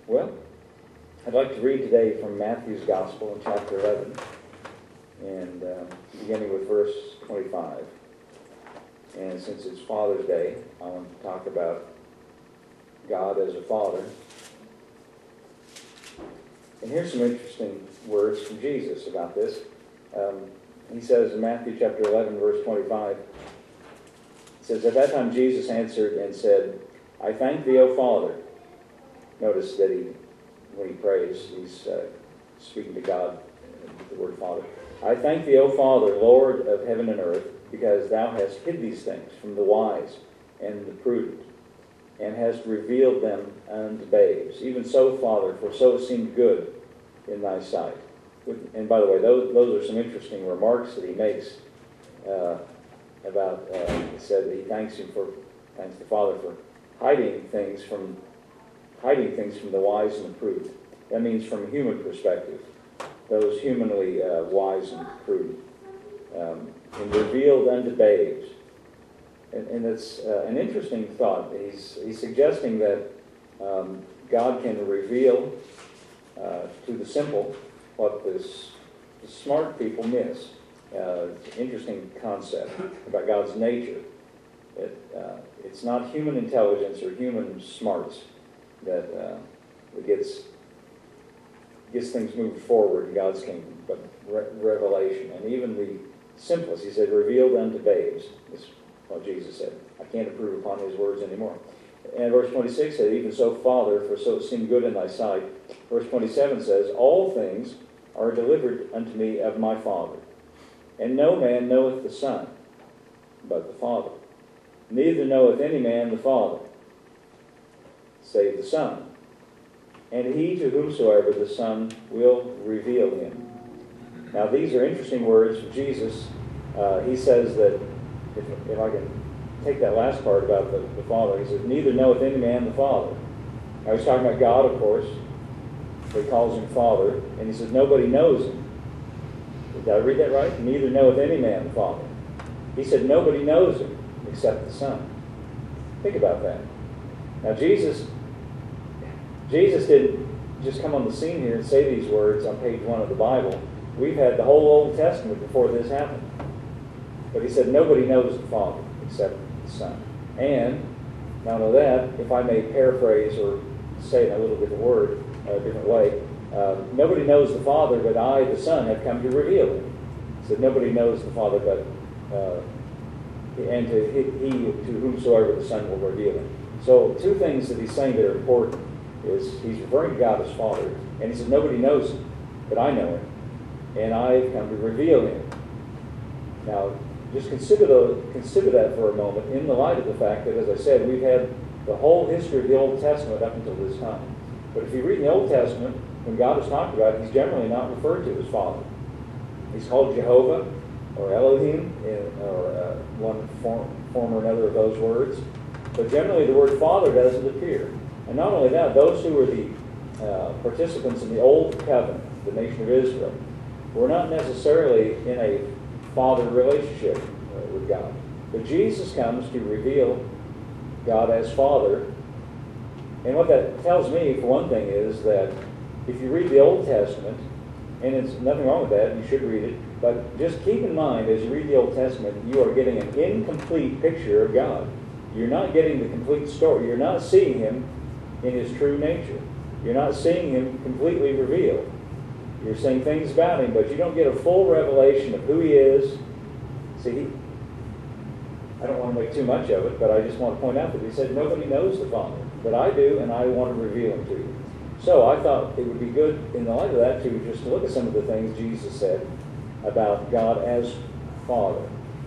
Well, I'd like to read today from Matthew's Gospel in chapter 11, and beginning with verse 25. And since it's Father's Day, I want to talk about God as a Father. And here's some interesting words from Jesus about this. He says in Matthew chapter 11, verse 25, it says, "At that time Jesus answered and said, I thank thee, O Father." Notice that when he prays, he's speaking to God with the word Father. "I thank thee, O Father, Lord of heaven and earth, because thou hast hid these things from the wise and the prudent, and hast revealed them unto babes. Even so, Father, for so it seemed good in thy sight." And by the way, those are some interesting remarks that he makes about. He said that he thanks the Father for hiding things from the wise and the prudent. That means from a human perspective, those humanly wise and prudent, and revealed unto babes. And it's an interesting thought. He's suggesting that God can reveal to the simple what the smart people miss. It's an interesting concept about God's nature. It's not human intelligence or human smarts that gets things moved forward in God's kingdom, but revelation. And even the simplest, he said, revealed unto babes. That's what Jesus said. I can't improve upon his words anymore. And verse 26 said, "Even so, Father, for so it seemed good in thy sight." Verse 27 says, "All things are delivered unto me of my Father. And no man knoweth the Son, but the Father. Neither knoweth any man the Father, save the Son. And he to whomsoever the Son will reveal him." Now these are interesting words from Jesus. He says that, if I can take that last part about the Father, he says, "Neither knoweth any man the Father." Now he's talking about God, of course. He calls him Father, and he says nobody knows him. Did I read that right? "Neither knoweth any man the Father." He said nobody knows him except the Son. Think about that. Now Jesus didn't just come on the scene here and say these words on page 1 of the Bible. We've had the whole Old Testament before this happened. But he said nobody knows the Father except the Son. And not only that, if I may paraphrase or say in a little different word, a different way, nobody knows the Father, but I, the Son, have come to reveal him. He said nobody knows the Father, but and he to whomsoever the Son will reveal him. So two things that he's saying that are important is he's referring to God as Father, and he said nobody knows him, but I know him, and I've come to reveal him. Now, just consider that for a moment in the light of the fact that, as I said, we've had the whole history of the Old Testament up until this time. But if you read the Old Testament, when God is talked about, he's generally not referred to as Father. He's called Jehovah or Elohim, or one form or another of those words. But generally the word Father doesn't appear. And not only that, those who were the participants in the Old Covenant, the nation of Israel, were not necessarily in a father relationship with God. But Jesus comes to reveal God as Father. And what that tells me, for one thing, is that if you read the Old Testament, and it's nothing wrong with that, you should read it, but just keep in mind as you read the Old Testament, you are getting an incomplete picture of God. You're not getting the complete story. You're not seeing him in his true nature. You're not seeing him completely revealed. You're seeing things about him, but you don't get a full revelation of who he is. See, I don't want to make too much of it, but I just want to point out that he said nobody knows the Father, but I do, and I want to reveal him to you. So I thought it would be good, in the light of that, to just look at some of the things Jesus said about God as Father.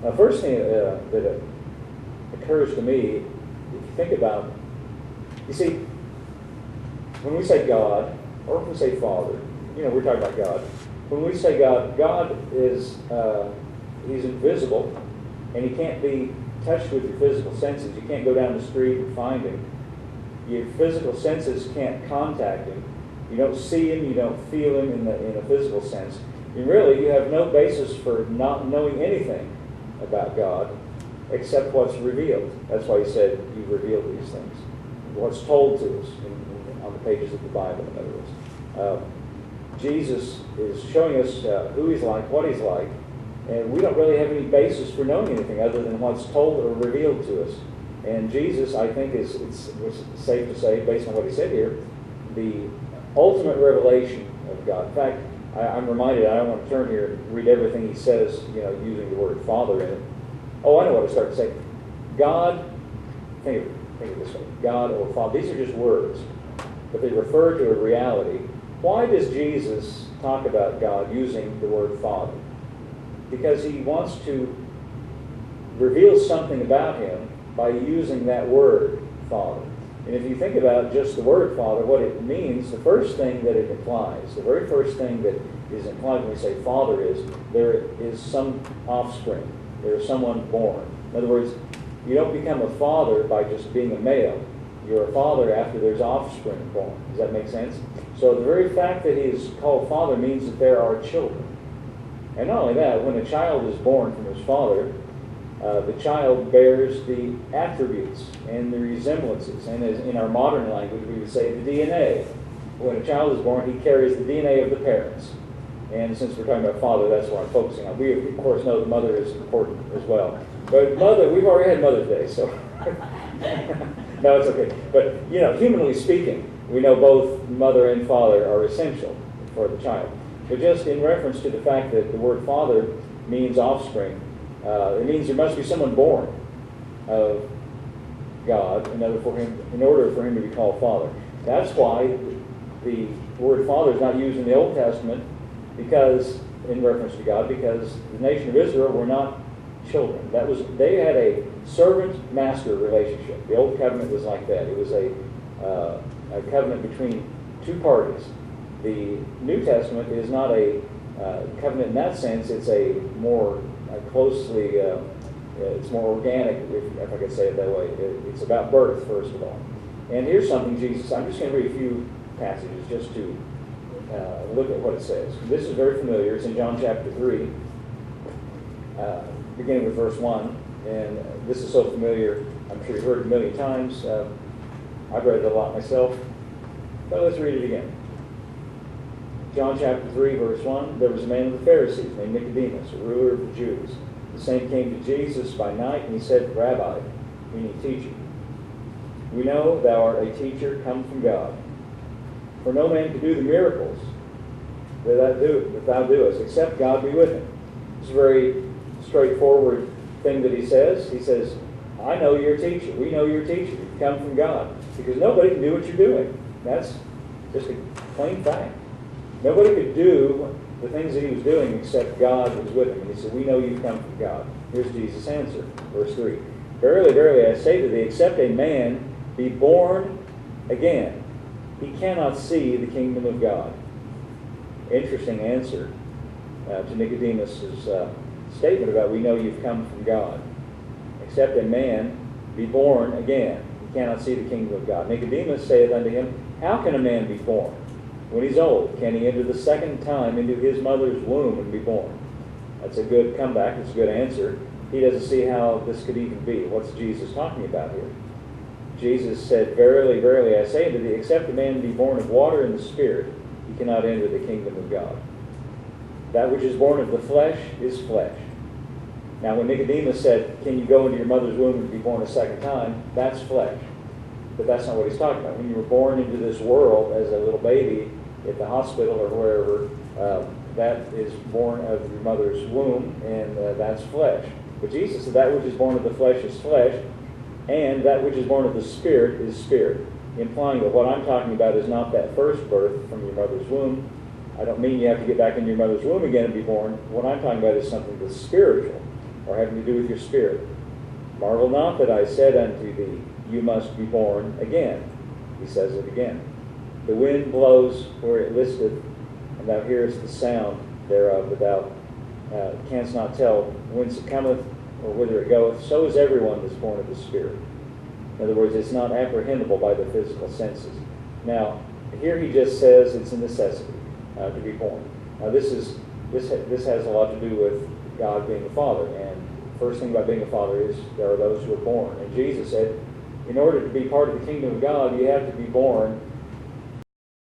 Now, first thing that occurs to me, if you think about, you see, when we say God, or when we say Father, we're talking about God. When we say God, God is, he's invisible, and he can't be touched with your physical senses. You can't go down the street and find him. Your physical senses can't contact him. You don't see him, you don't feel him in a physical sense. And really, you have no basis for not knowing anything about God except what's revealed. That's why he said, you reveal these things. What's told to us on the pages of the Bible, in other words. Jesus is showing us who he's like, what he's like, and we don't really have any basis for knowing anything other than what's told or revealed to us. And Jesus, I think, it's safe to say, based on what he said here, the ultimate revelation of God. In fact, I'm reminded, I don't want to turn here and read everything he says, using the word Father in it. Oh, I know what to start to say. God, think of it this way, God or Father, these are just words, but they refer to a reality. Why does Jesus talk about God using the word Father? Because he wants to reveal something about him by using that word, Father. And if you think about just the word Father, what it means, the first thing that it implies, the very first thing that is implied when we say Father is, there is some offspring. There is someone born. In other words, you don't become a father by just being a male. You're a father after there's offspring born. Does that make sense? So the very fact that he is called Father means that there are children. And not only that, when a child is born from his father, the child bears the attributes and the resemblances. And as in our modern language, we would say the DNA. When a child is born, he carries the DNA of the parents. And since we're talking about father, that's what I'm focusing on. We, of course, know the mother is important as well. But mother, we've already had Mother's Day, so... No, it's okay. But, humanly speaking, we know both mother and father are essential for the child. But just in reference to the fact that the word father means offspring, it means there must be someone born of God in order for him to be called Father. That's why the word Father is not used in the Old Testament, because in reference to God, because the nation of Israel were not children. They had a servant-master relationship. The Old Covenant was like that. It was a covenant between two parties. The New Testament is not a covenant in that sense. It's a more closely, it's more organic, if I could say it that way. It's about birth, first of all. And here's something Jesus, I'm just going to read a few passages just to look at what it says. This is very familiar. It's in John chapter 3, beginning with verse 1. And this is so familiar, I'm sure you've heard it a million times. I've read it a lot myself. But let's read it again. John chapter 3, verse 1. There was a man of the Pharisees named Nicodemus, a ruler of the Jews. The same came to Jesus by night, and he said, Rabbi, meaning teacher, we know thou art a teacher come from God. For no man can do the miracles that thou doest, except God be with him. It's a very straightforward thing that he says. He says, I know you're a teacher. We know you're a teacher. You come from God. Because nobody can do what you're doing. That's just a plain fact. Nobody could do the things that he was doing except God was with him. And he said, we know you've come from God. Here's Jesus' answer. Verse 3. Verily, verily, I say to thee, except a man be born again, he cannot see the kingdom of God. Interesting answer to Nicodemus' statement about we know you've come from God. Except a man be born again, he cannot see the kingdom of God. Nicodemus saith unto him, how can a man be born when he's old? Can he enter the second time into his mother's womb and be born? That's a good comeback. It's a good answer. He doesn't see how this could even be. What's Jesus talking about here? Jesus said, verily, verily, I say unto thee, except a man be born of water and the Spirit, he cannot enter the kingdom of God. That which is born of the flesh is flesh. Now, when Nicodemus said, can you go into your mother's womb and be born a second time? That's flesh. But that's not what he's talking about. When you were born into this world as a little baby at the hospital or wherever, that is born of your mother's womb, and that's flesh. But Jesus said that which is born of the flesh is flesh, and that which is born of the Spirit is spirit. Implying that what I'm talking about is not that first birth from your mother's womb. I don't mean you have to get back into your mother's womb again and be born. What I'm talking about is something that's spiritual, or having to do with your spirit. Marvel not that I said unto thee, you must be born again. He says it again. The wind blows where it listeth, and thou hearest the sound thereof, but thou canst not tell whence it cometh or whither it goeth. So is everyone that's born of the Spirit. In other words, it's not apprehendable by the physical senses. Now, here he just says it's a necessity to be born. Now, this has a lot to do with God being a father. And first thing about being a father is there are those who are born. And Jesus said, in order to be part of the kingdom of God, you have to be born